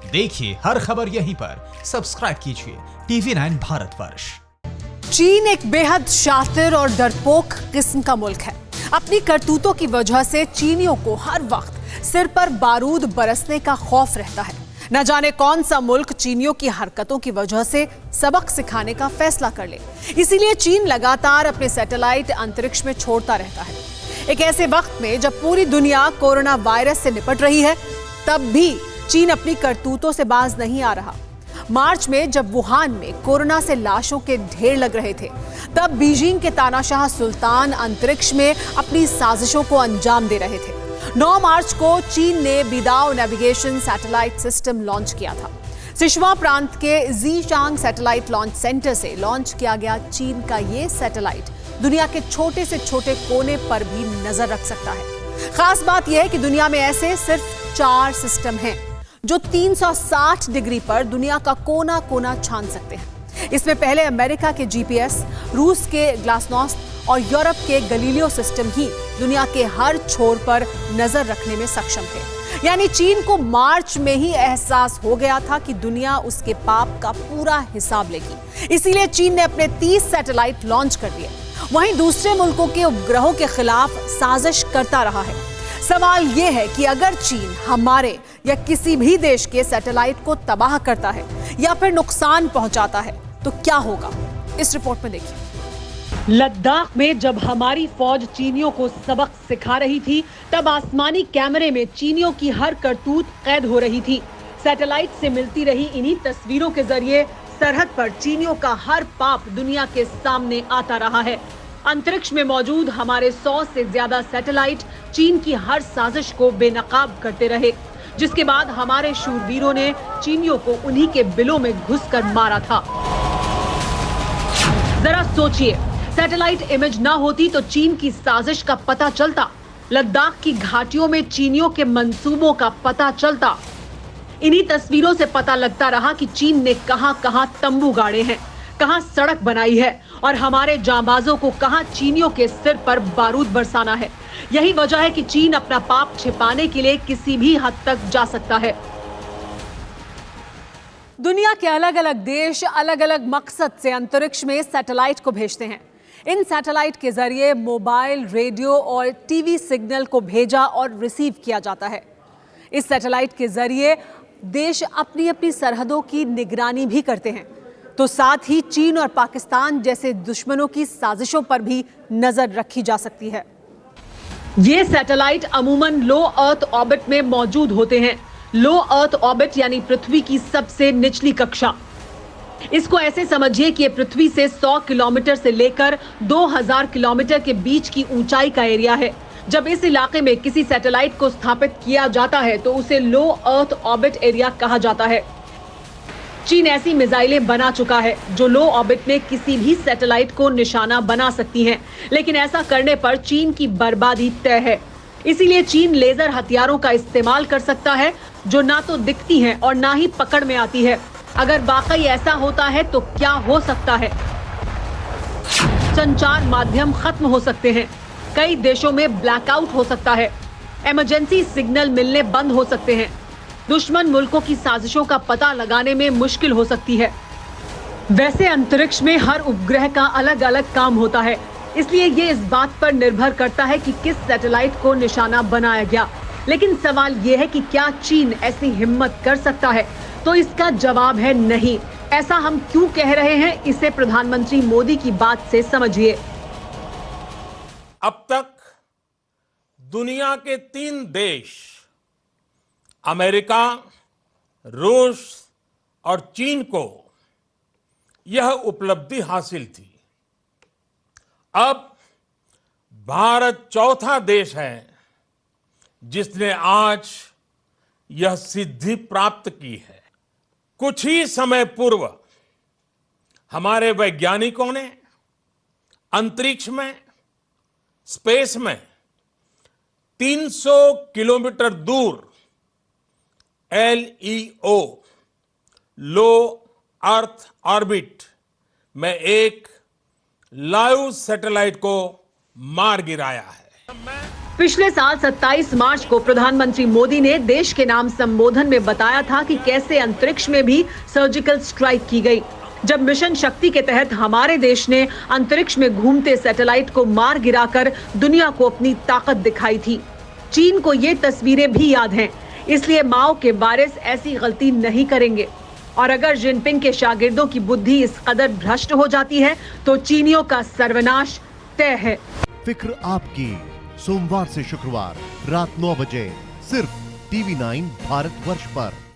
देखिए हर खबर यहीं पर, सब्सक्राइब कीजिए TV9 भारतवर्ष। चीन एक बेहद शातिर और डरपोक किस्म का मुल्क है। अपनी करतूतों की वजह से चीनियों को हर वक्त सिर पर बारूद बरसने का खौफ रहता है। न जाने कौन सा मुल्क चीनियों की हरकतों की वजह से सबक सिखाने का फैसला कर ले। इसीलिए चीन लगातार अपने सैटेलाइट अंतरिक्ष में छोड़ता रहता है। एक ऐसे वक्त में जब पूरी दुनिया कोरोना वायरस से निपट रही है, तब भी चीन अपनी करतूतों से बाज नहीं आ रहा। मार्च में जब वुहान में कोरोना से लाशों के ढेर लग रहे थे, तब बीजिंग के तानाशाह सुल्तान अंतरिक्ष में अपनी साजिशों को अंजाम दे रहे थे। 9 मार्च को चीन ने बिदाओ नेविगेशन सैटेलाइट सिस्टम लॉन्च किया था। सिचुआन प्रांत के ज़ीचांग सैटेलाइट लॉन्च सेंटर से लॉन्च किया गया चीन का ये सैटेलाइट दुनिया के छोटे से छोटे कोने पर भी नजर रख सकता है। खास बात यह है कि दुनिया में ऐसे सिर्फ 4 सिस्टम हैं जो 360 डिग्री पर दुनिया का कोना कोना छान सकते हैं। इसमें पहले अमेरिका के GPS, रूस के ग्लासनोस्ट और यूरोप के गलीलियो सिस्टम ही दुनिया के हर छोर पर नजर रखने में सक्षम थे। यानी चीन को मार्च में ही एहसास हो गया था कि दुनिया उसके पाप का पूरा हिसाब लेगी। इसीलिए चीन ने अपने 30 सैटेलाइट लॉन्च कर दिए। वहीं दूसरे मुल्कों के उपग्रहों के खिलाफ साजिश करता रहा है। सवाल यह है कि अगर चीन हमारे या किसी भी देश के सैटेलाइट को तबाह करता है या फिर नुकसान पहुंचाता है तो क्या होगा, इस रिपोर्ट में देखिए। लद्दाख में जब हमारी फौज चीनियों को सबक सिखा रही थी, तब आसमानी कैमरे में चीनियों की हर करतूत कैद हो रही थी। सैटेलाइट से मिलती रही इन्हीं तस्वीरों के जरिए सरहद पर चीनियों का हर पाप दुनिया के सामने आता रहा है। अंतरिक्ष में मौजूद हमारे 100 से ज्यादा सैटेलाइट चीन की हर साजिश को बेनकाब करते रहे, जिसके बाद हमारे शूरवीरों ने चीनियों को उन्हीं के बिलों में घुसकर मारा था। जरा सोचिए, सैटेलाइट इमेज ना होती तो चीन की साजिश का पता चलता, लद्दाख की घाटियों में चीनियों के मंसूबों का पता चलता। इन्हीं तस्वीरों से पता लगता रहा कि चीन ने कहां-कहां तंबू गाड़े हैं, कहां सड़क बनाई है और हमारे जांबाजों को कहां चीनियों के सिर पर बारूद बरसाना है। यही वजह है कि चीन अपना पाप छिपाने के लिए किसी भी हद तक जा सकता है। दुनिया के अलग अलग देश अलग अलग मकसद से अंतरिक्ष में सैटेलाइट को भेजते हैं। इन सैटेलाइट के जरिए मोबाइल, रेडियो और टीवी सिग्नल को भेजा और रिसीव किया जाता है। इस सैटेलाइट के जरिए देश अपनी अपनी सरहदों की निगरानी भी करते हैं, तो साथ ही चीन और पाकिस्तान जैसे दुश्मनों की साजिशों पर भी नजर रखी जा सकती है। ये सैटेलाइट अमूमन लो अर्थ ऑर्बिट में मौजूद होते हैं। लो अर्थ ऑर्बिट यानी पृथ्वी की सबसे निचली कक्षा। इसको ऐसे समझिए कि ये पृथ्वी से 100 किलोमीटर से लेकर 2000 किलोमीटर के बीच की ऊंचाई का एरिया है। जब इस इलाके में किसी सैटेलाइट को स्थापित किया जाता है तो उसे लो अर्थ ऑर्बिट एरिया कहा जाता है। चीन ऐसी मिसाइलें बना चुका है जो लो ऑर्बिट में किसी भी सैटेलाइट को निशाना बना सकती हैं, लेकिन ऐसा करने पर चीन की बर्बादी तय है। इसीलिए चीन लेजर हथियारों का इस्तेमाल कर सकता है जो ना तो दिखती हैं और ना ही पकड़ में आती है। अगर वाकई ऐसा होता है तो क्या हो सकता है? संचार माध्यम खत्म हो सकते हैं, कई देशों में ब्लैकआउट हो सकता है, इमरजेंसी सिग्नल मिलने बंद हो सकते हैं, दुश्मन मुल्कों की साजिशों का पता लगाने में मुश्किल हो सकती है। वैसे अंतरिक्ष में हर उपग्रह का अलग अलग काम होता है, इसलिए ये इस बात पर निर्भर करता है कि किस सैटेलाइट को निशाना बनाया गया। लेकिन सवाल ये है कि क्या चीन ऐसी हिम्मत कर सकता है? तो इसका जवाब है नहीं। ऐसा हम क्यों कह रहे हैं, इसे प्रधानमंत्री मोदी की बात से समझिए। अब तक दुनिया के 3 देश अमेरिका, रूस और चीन को यह उपलब्धि हासिल थी। अब भारत चौथा देश है जिसने आज यह सिद्धि प्राप्त की है। कुछ ही समय पूर्व हमारे वैज्ञानिकों ने अंतरिक्ष में, स्पेस में 300 किलोमीटर दूर LEO लो अर्थ ऑर्बिट में एक लाइव सैटेलाइट को मार गिराया है। पिछले साल 27 मार्च को प्रधानमंत्री मोदी ने देश के नाम संबोधन में बताया था कि कैसे अंतरिक्ष में भी सर्जिकल स्ट्राइक की गई, जब मिशन शक्ति के तहत हमारे देश ने अंतरिक्ष में घूमते सैटेलाइट को मार गिराकर दुनिया को अपनी ताकत दिखाई थी। चीन को ये तस्वीरें भी याद हैं, इसलिए माओ के वारिस ऐसी गलती नहीं करेंगे। और अगर जिनपिंग के शागिर्दों की बुद्धि इस कदर भ्रष्ट हो जाती है तो चीनियों का सर्वनाश तय है। फिक्र आपकी, सोमवार से शुक्रवार रात 9 बजे सिर्फ TV9 भारतवर्ष पर।